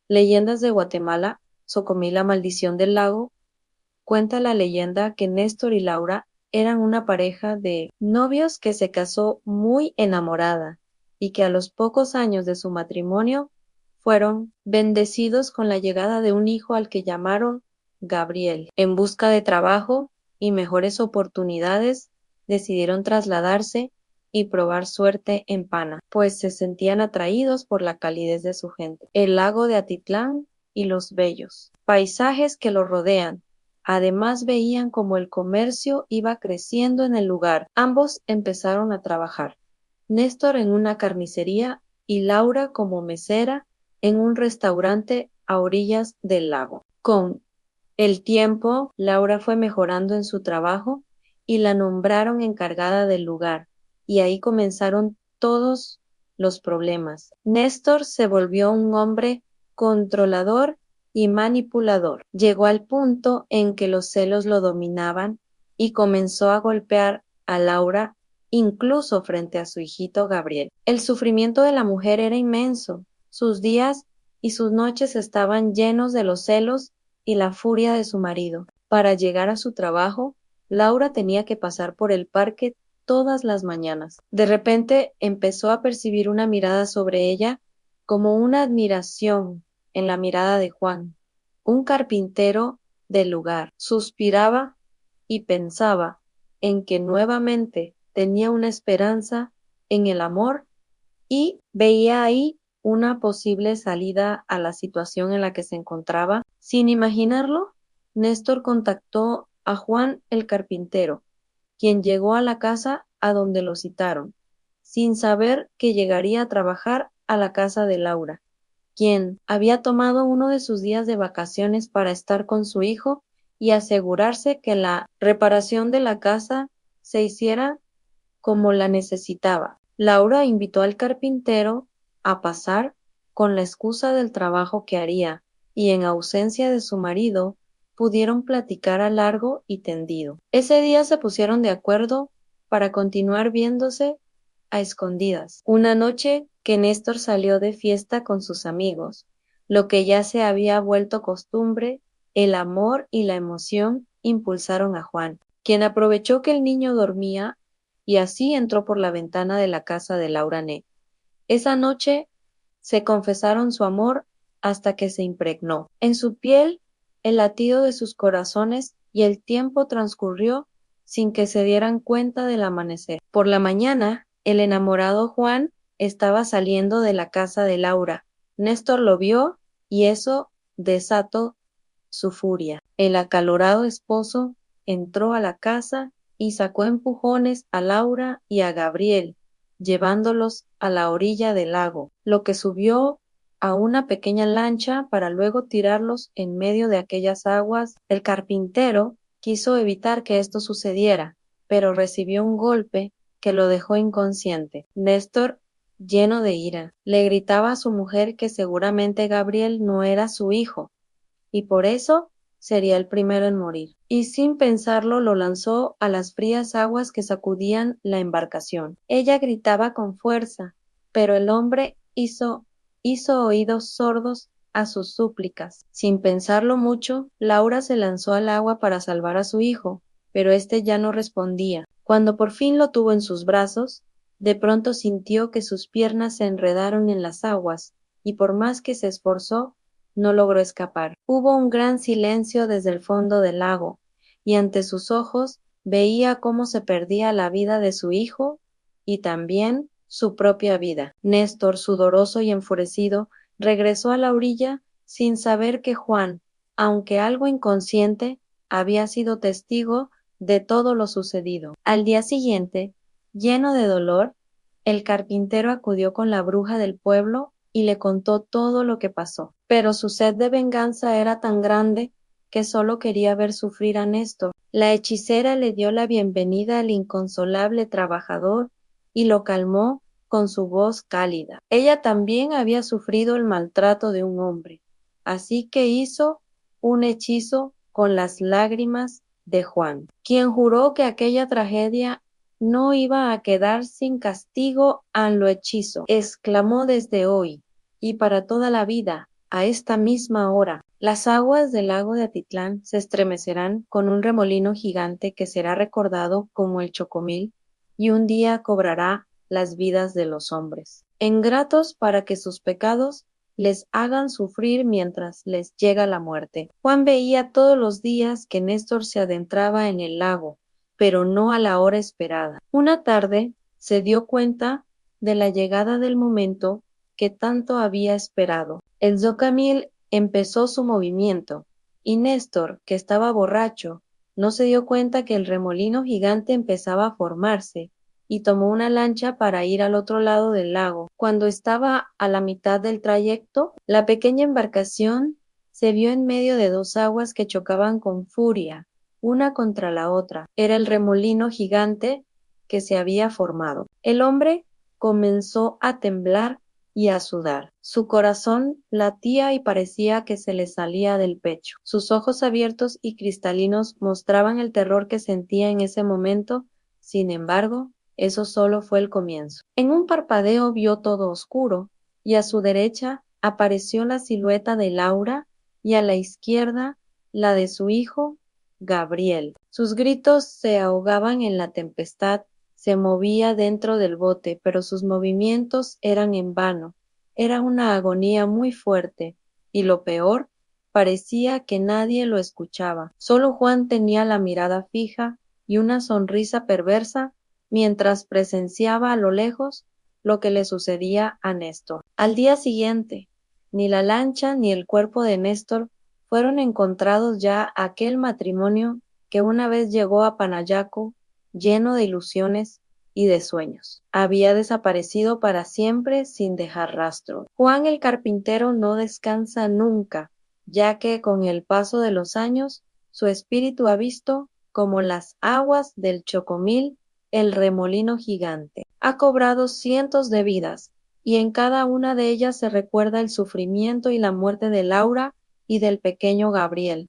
Leyendas de Guatemala, Socomí, la maldición del lago. Cuenta la leyenda que Néstor y Laura eran una pareja de novios que se casó muy enamorada y que a los pocos años de su matrimonio fueron bendecidos con la llegada de un hijo al que llamaron Gabriel. En busca de trabajo y mejores oportunidades, decidieron trasladarse y probar suerte en Pana, pues se sentían atraídos por la calidez de su gente, el lago de Atitlán y los bellos paisajes que lo rodean. Además veían cómo el comercio iba creciendo en el lugar. Ambos empezaron a trabajar, Néstor en una carnicería y Laura como mesera en un restaurante a orillas del lago. Con el tiempo, Laura fue mejorando en su trabajo y la nombraron encargada del lugar, y ahí comenzaron todos los problemas. Néstor se volvió un hombre controlador y manipulador. Llegó al punto en que los celos lo dominaban y comenzó a golpear a Laura incluso frente a su hijito Gabriel. El sufrimiento de la mujer era inmenso. Sus días y sus noches estaban llenos de los celos y la furia de su marido. Para llegar a su trabajo, Laura tenía que pasar por el parque todas las mañanas. De repente empezó a percibir una mirada sobre ella, como una admiración en la mirada de Juan, un carpintero del lugar. Suspiraba y pensaba en que nuevamente tenía una esperanza en el amor y veía ahí una posible salida a la situación en la que se encontraba. Sin imaginarlo, Néstor contactó a Juan el carpintero, quien llegó a la casa a donde lo citaron, sin saber que llegaría a trabajar a la casa de Laura, quien había tomado uno de sus días de vacaciones para estar con su hijo y asegurarse que la reparación de la casa se hiciera como la necesitaba. Laura invitó al carpintero a pasar con la excusa del trabajo que haría, y en ausencia de su marido, pudieron platicar a largo y tendido. Ese día se pusieron de acuerdo para continuar viéndose a escondidas. Una noche que Néstor salió de fiesta con sus amigos, lo que ya se había vuelto costumbre, el amor y la emoción impulsaron a Juan, quien aprovechó que el niño dormía y así entró por la ventana de la casa de Laura Neff. Esa noche se confesaron su amor hasta que se impregnó en su piel el latido de sus corazones, y el tiempo transcurrió sin que se dieran cuenta del amanecer. Por la mañana, el enamorado Juan estaba saliendo de la casa de Laura. Néstor lo vio y eso desató su furia. El acalorado esposo entró a la casa y sacó a empujones a Laura y a Gabriel, llevándolos a la orilla del lago, lo que subió a una pequeña lancha para luego tirarlos en medio de aquellas aguas. El carpintero quiso evitar que esto sucediera, pero recibió un golpe que lo dejó inconsciente. Néstor, lleno de ira, le gritaba a su mujer que seguramente Gabriel no era su hijo, y por eso sería el primero en morir. Y sin pensarlo lo lanzó a las frías aguas que sacudían la embarcación. Ella gritaba con fuerza, pero el hombre hizo oídos sordos a sus súplicas. Sin pensarlo mucho, Laura se lanzó al agua para salvar a su hijo, pero éste ya no respondía. Cuando por fin lo tuvo en sus brazos, de pronto sintió que sus piernas se enredaron en las aguas, y por más que se esforzó, no logró escapar. Hubo un gran silencio desde el fondo del lago, y ante sus ojos veía cómo se perdía la vida de su hijo y también su propia vida. Néstor, sudoroso y enfurecido, regresó a la orilla sin saber que Juan, aunque algo inconsciente, había sido testigo de todo lo sucedido. Al día siguiente, lleno de dolor, el carpintero acudió con la bruja del pueblo y le contó todo lo que pasó. Pero su sed de venganza era tan grande que solo quería ver sufrir a Néstor. La hechicera le dio la bienvenida al inconsolable trabajador y lo calmó con su voz cálida. Ella también había sufrido el maltrato de un hombre, así que hizo un hechizo con las lágrimas de Juan, quien juró que aquella tragedia no iba a quedar sin castigo a lo hechizo. Exclamó: desde hoy y para toda la vida, a esta misma hora. Las aguas del lago de Atitlán se estremecerán con un remolino gigante que será recordado como el Chocomil y un día cobrará las vidas de los hombres, ingratos para que sus pecados les hagan sufrir mientras les llega la muerte. Juan veía todos los días que Néstor se adentraba en el lago, pero no a la hora esperada. Una tarde se dio cuenta de la llegada del momento que tanto había esperado. El Zocamil empezó su movimiento, y Néstor, que estaba borracho, no se dio cuenta que el remolino gigante empezaba a formarse, y tomó una lancha para ir al otro lado del lago. Cuando estaba a la mitad del trayecto, la pequeña embarcación se vio en medio de dos aguas que chocaban con furia, una contra la otra. Era el remolino gigante que se había formado. El hombre comenzó a temblar y a sudar. Su corazón latía y parecía que se le salía del pecho. Sus ojos abiertos y cristalinos mostraban el terror que sentía en ese momento. Sin embargo, eso solo fue el comienzo. En un parpadeo vio todo oscuro, y a su derecha apareció la silueta de Laura y a la izquierda la de su hijo, Gabriel. Sus gritos se ahogaban en la tempestad. Se movía dentro del bote, pero sus movimientos eran en vano. Era una agonía muy fuerte, y lo peor, parecía que nadie lo escuchaba. Solo Juan tenía la mirada fija y una sonrisa perversa mientras presenciaba a lo lejos lo que le sucedía a Néstor. Al día siguiente, ni la lancha ni el cuerpo de Néstor fueron encontrados. Ya aquel matrimonio que una vez llegó a Panayaco lleno de ilusiones y de sueños, había desaparecido para siempre sin dejar rastro. Juan el carpintero no descansa nunca, ya que con el paso de los años su espíritu ha visto como las aguas del Chocomil el remolino gigante. Ha cobrado cientos de vidas, y en cada una de ellas se recuerda el sufrimiento y la muerte de Laura y del pequeño Gabriel.